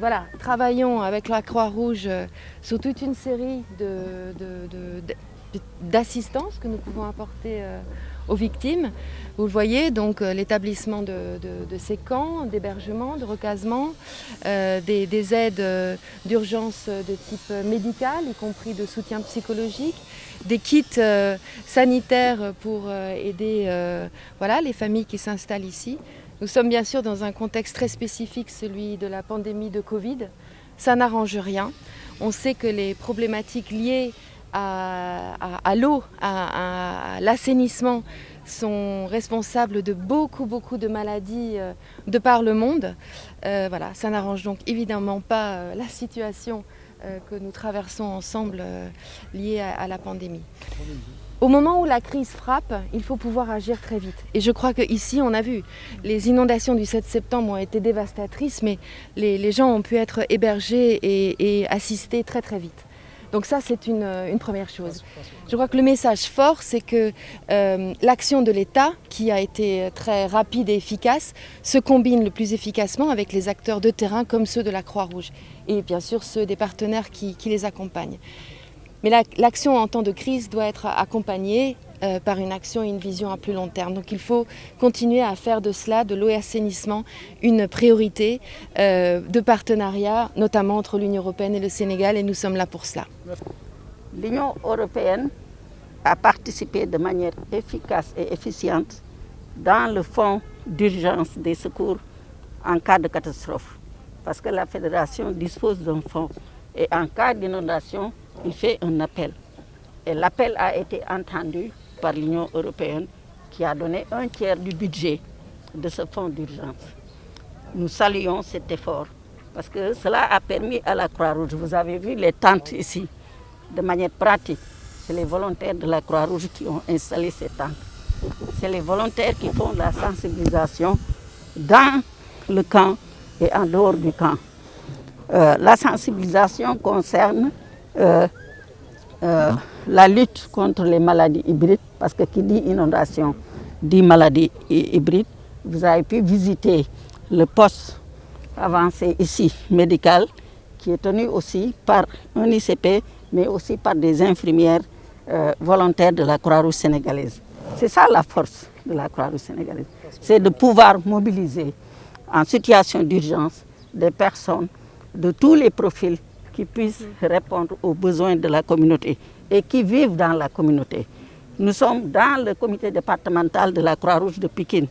voilà, travaillons avec la Croix-Rouge sur toute une série d'assistances que nous pouvons apporter aux victimes. Vous le voyez, donc l'établissement de ces camps d'hébergement, de recasement, des aides d'urgence de type médical, y compris de soutien psychologique, des kits sanitaires pour aider voilà, les familles qui s'installent ici. Nous sommes bien sûr dans un contexte très spécifique, celui de la pandémie de Covid. Ça n'arrange rien. On sait que les problématiques liées à l'eau, à l'assainissement, sont responsables de beaucoup de maladies de par le monde. Voilà, ça n'arrange donc évidemment pas la situation que nous traversons ensemble liée à la pandémie. Au moment où la crise frappe, il faut pouvoir agir très vite. Et je crois qu'ici, on a vu, les inondations du 7 septembre ont été dévastatrices, mais les gens ont pu être hébergés et assistés très vite. Donc ça, c'est une première chose. Je crois que le message fort, c'est que l'action de l'État, qui a été très rapide et efficace, se combine le plus efficacement avec les acteurs de terrain comme ceux de la Croix-Rouge et bien sûr ceux des partenaires qui les accompagnent. Mais l'action en temps de crise doit être accompagnée par une action et une vision à plus long terme. Donc il faut continuer à faire de cela, de l'eau et assainissement, une priorité de partenariat, notamment entre l'Union européenne et le Sénégal, et nous sommes là pour cela. L'Union européenne a participé de manière efficace et efficiente dans le fonds d'urgence des secours en cas de catastrophe. Parce que la fédération dispose d'un fonds et en cas d'inondation, il fait un appel. Et l'appel a été entendu par l'Union européenne qui a donné un tiers du budget de ce fonds d'urgence. Nous saluons cet effort parce que cela a permis à la Croix-Rouge, vous avez vu les tentes ici, de manière pratique. C'est les volontaires de la Croix-Rouge qui ont installé ces tentes. C'est les volontaires qui font la sensibilisation dans le camp et en dehors du camp. La sensibilisation concerne la lutte contre les maladies hybrides, parce que qui dit inondation dit maladie hybride. Vous avez pu visiter le poste avancé ici, médical, qui est tenu aussi par un ICP, mais aussi par des infirmières volontaires de la Croix-Rouge sénégalaise. C'est ça la force de la Croix-Rouge sénégalaise, c'est de pouvoir mobiliser en situation d'urgence des personnes de tous les profils qui puissent répondre aux besoins de la communauté et qui vivent dans la communauté. Nous sommes dans le comité départemental de la Croix-Rouge de Pikine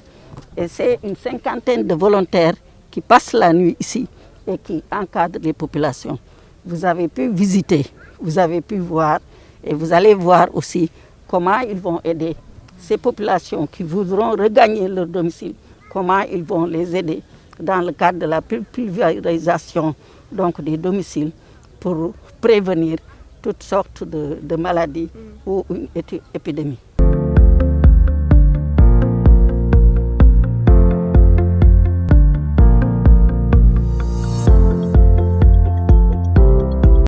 et c'est une cinquantaine de volontaires qui passent la nuit ici et qui encadrent les populations. Vous avez pu visiter, vous avez pu voir et vous allez voir aussi comment ils vont aider ces populations qui voudront regagner leur domicile, comment ils vont les aider dans le cadre de la pulvérisation donc des domiciles pour prévenir toutes sortes de maladies ou une épidémie.